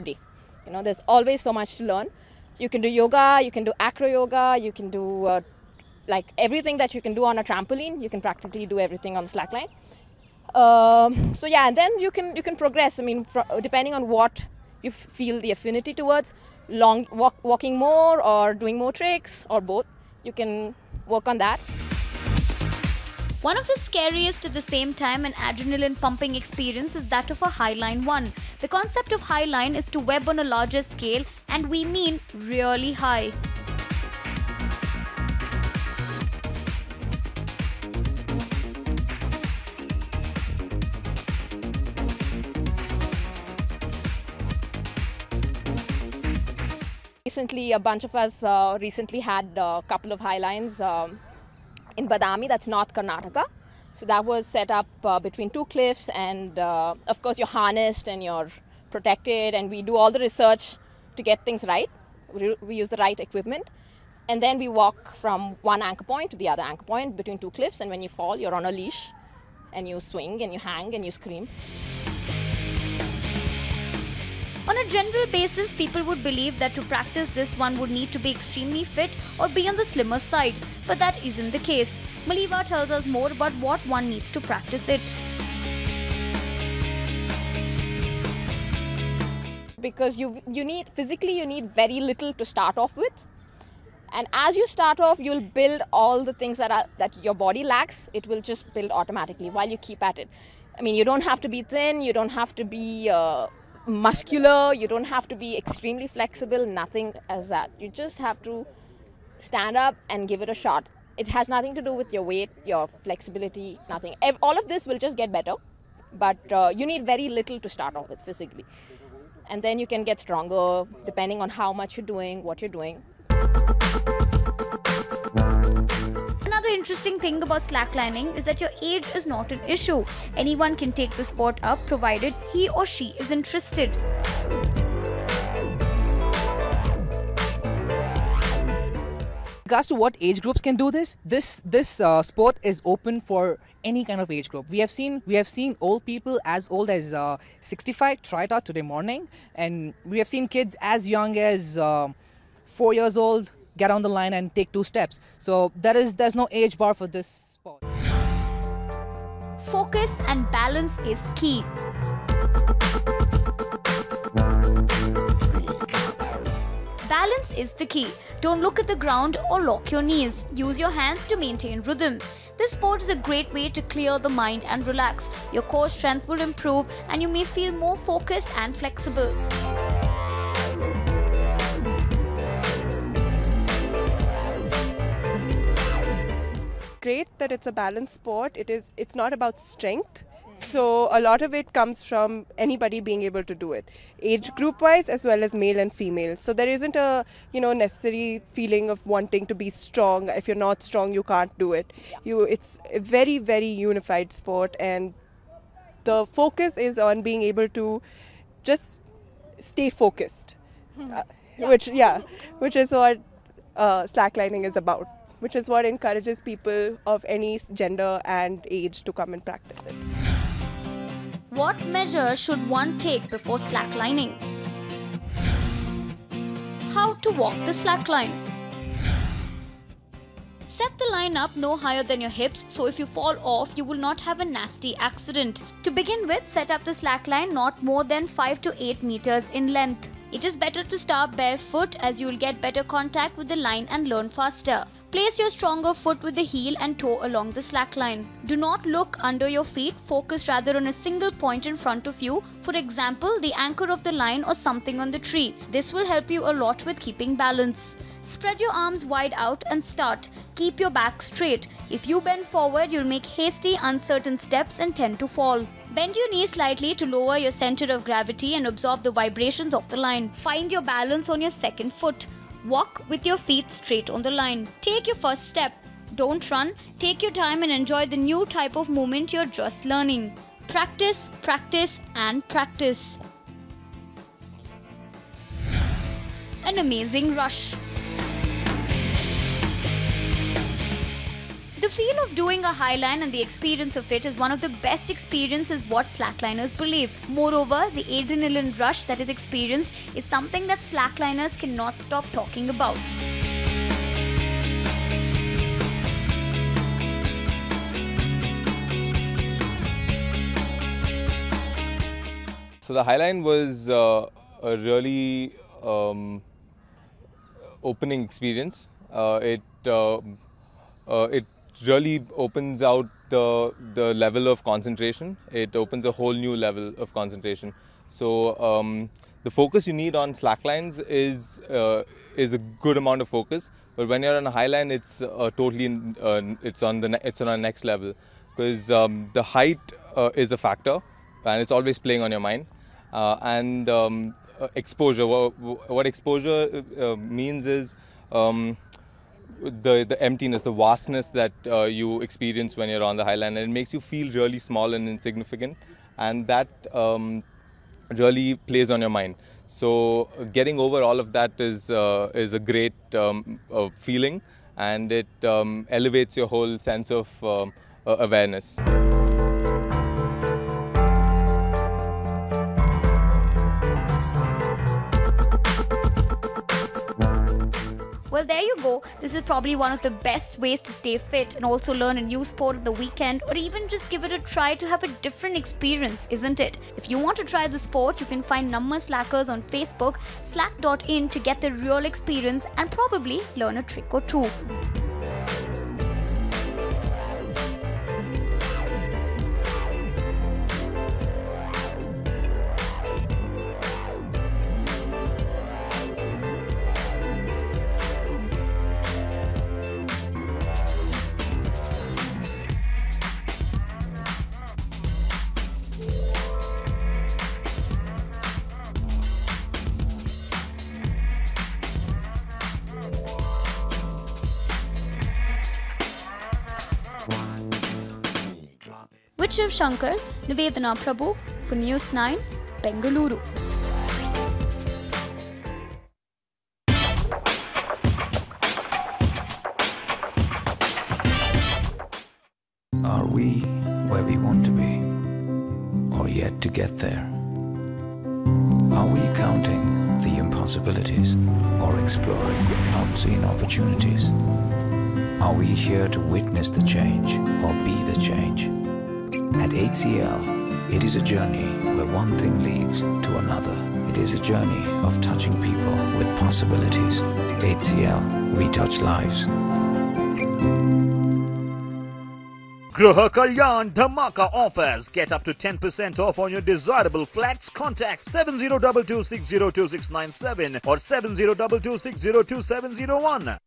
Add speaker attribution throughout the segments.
Speaker 1: You know, there's always so much to learn. You can do yoga, you can do acro yoga, you can do like everything that you can do on a trampoline. You can practically do everything on the slackline. So yeah, and then you can progress. I mean, depending on what you feel the affinity towards, walking more or doing more tricks or both, you can work on that.
Speaker 2: One of the scariest at the same time and adrenaline pumping experience is that of a highline one. The concept of highline is to web on a larger scale, and we mean really high.
Speaker 1: Recently, a bunch of us recently had a couple of highlines in Badami, that's North Karnataka. So that was set up between two cliffs, and of course you're harnessed and you're protected, and we do all the research to get things right. We use the right equipment, and then we walk from one anchor point to the other anchor point between two cliffs, and when you fall, you're on a leash and you swing and you hang and you scream.
Speaker 2: On a general basis, people would believe that to practice this one would need to be extremely fit or be on the slimmer side, but that isn't the case. Maleva tells us more about what one needs to practice it.
Speaker 1: Because you need very little to start off with, and as you start off, you'll build all the things that your body lacks. It will just build automatically while you keep at it. I mean, you don't have to be thin, you don't have to be muscular, you don't have to be extremely flexible, nothing as that. You just have to stand up and give it a shot. It has nothing to do with your weight, your flexibility, nothing. All of this will just get better, but you need very little to start off with physically. And then you can get stronger depending on how much you're doing, what you're doing.
Speaker 2: Another interesting thing about slacklining is that your age is not an issue. Anyone can take the sport up provided he or she is interested.
Speaker 3: Regards to what age groups can do this sport is open for any kind of age group. We have seen old people as old as 65 try it out today morning, and we have seen kids as young as 4 years old get on the line and take 2 steps. So there's no age bar for this sport.
Speaker 2: Focus and balance is key. Balance is the key. Don't look at the ground or lock your knees. Use your hands to maintain rhythm. This sport is a great way to clear the mind and relax. Your core strength will improve and you may feel more focused and flexible.
Speaker 4: Great that it's a balanced sport. It's not about strength. So a lot of it comes from anybody being able to do it, age group wise as well as male and female. So there isn't a necessary feeling of wanting to be strong. If you're not strong, you can't do it. It's a very, very unified sport, and the focus is on being able to just stay focused, which is what slacklining is about, which is what encourages people of any gender and age to come and practice it.
Speaker 2: What measures should one take before slacklining? How to walk the slackline. Set the line up no higher than your hips, so if you fall off, you will not have a nasty accident. To begin with, set up the slackline not more than 5 to 8 meters in length. It is better to start barefoot as you will get better contact with the line and learn faster. Place your stronger foot with the heel and toe along the slackline. Do not look under your feet, focus rather on a single point in front of you, for example, the anchor of the line or something on the tree. This will help you a lot with keeping balance. Spread your arms wide out and start. Keep your back straight. If you bend forward, you'll make hasty, uncertain steps and tend to fall. Bend your knees slightly to lower your center of gravity and absorb the vibrations of the line. Find your balance on your second foot. Walk with your feet straight on the line. Take your first step. Don't run. Take your time and enjoy the new type of movement you're just learning. Practice, practice and practice. An amazing rush. The feel of doing a highline and the experience of it is one of the best experiences what slackliners believe. Moreover, the adrenaline rush that is experienced is something that slackliners cannot stop talking about.
Speaker 5: So the highline was a really opening experience. It really opens out the level of concentration. It opens a whole new level of concentration. So the focus you need on slacklines is a good amount of focus. But when you're on a highline, it's totally it's on a next level, because the height is a factor, and it's always playing on your mind. Exposure. What exposure means is the emptiness, the vastness that you experience when you're on the highline, and it makes you feel really small and insignificant, and that really plays on your mind. So getting over all of that is a great feeling, and it elevates your whole sense of awareness.
Speaker 2: Well, there you go. This is probably one of the best ways to stay fit and also learn a new sport on the weekend, or even just give it a try to have a different experience, isn't it? If you want to try the sport, you can find Number Slackers on Facebook, slack.in, to get the real experience and probably learn a trick or two. With Shiv Shankar, Nivedana Prabhu for NEWS9, Bengaluru.
Speaker 6: Are we where we want to be, or yet to get there? Are we counting the impossibilities, or exploring unseen opportunities? Are we here to witness the change, or be the change? At HCL, it is a journey where one thing leads to another. It is a journey of touching people with possibilities. HCL, we touch lives.
Speaker 7: Graha Kalyan Dhamaka offers. Get up to 10% off on your desirable flats. Contact 7022602697 or 7022602701.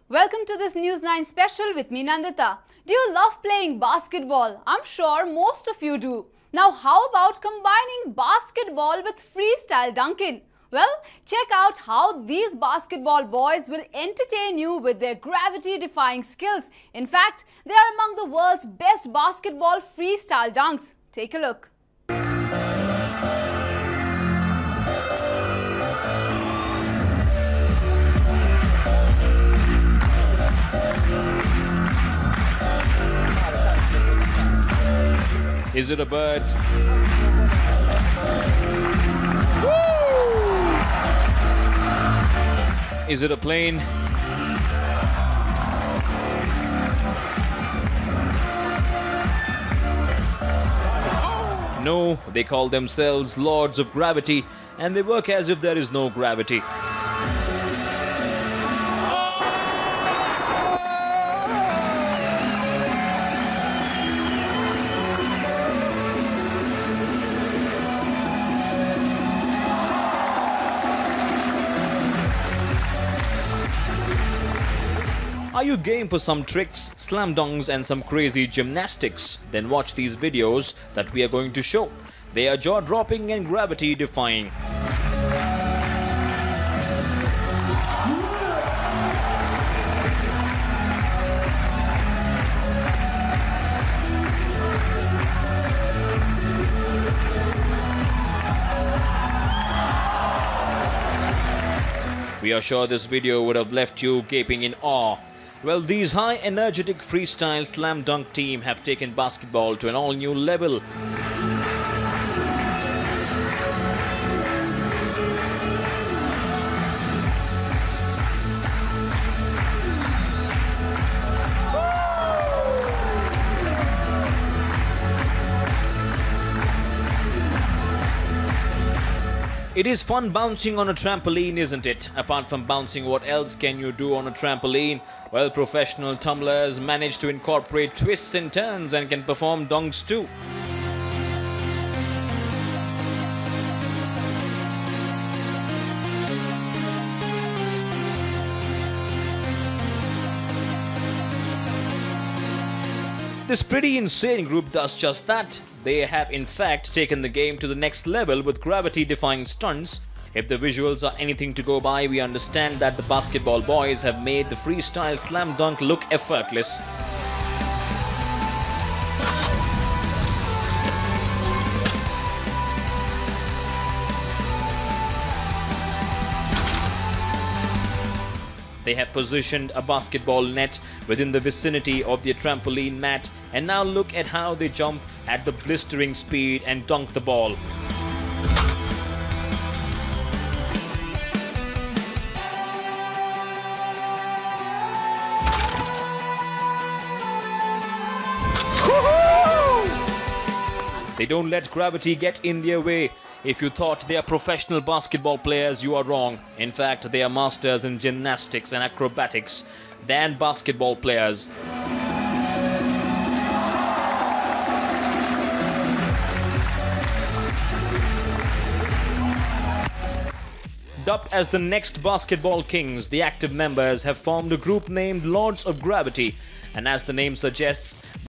Speaker 8: Welcome to this NEWS9 special with me, Nandita. Do you love playing basketball? I'm sure most of you do. Now, how about combining basketball with freestyle dunking? Well, check out how these basketball boys will entertain you with their gravity-defying skills. In fact, they are among the world's best basketball freestyle dunks. Take a look.
Speaker 7: Is it a bird? Woo! Is it a plane? No, they call themselves Lords of Gravity, and they work as if there is no gravity. Are you game for some tricks, slam dunks and some crazy gymnastics? Then watch these videos that we are going to show. They are jaw-dropping and gravity-defying. We are sure this video would have left you gaping in awe. Well, these high energetic freestyle slam dunk team have taken basketball to an all new level. It is fun bouncing on a trampoline, isn't it? Apart from bouncing, what else can you do on a trampoline? Well, professional tumblers manage to incorporate twists and turns and can perform dunks too. This pretty insane group does just that. They have in fact taken the game to the next level with gravity-defying stunts. If the visuals are anything to go by, we understand that the basketball boys have made the freestyle slam dunk look effortless. They have positioned a basketball net within the vicinity of their trampoline mat, and now look at how they jump at the blistering speed and dunk the ball. They don't let gravity get in their way. If you thought they are professional basketball players, you are wrong. In fact, they are masters in gymnastics and acrobatics than basketball players. Dubbed as the next basketball kings, the active members have formed a group named Lords of Gravity. And as the name suggests,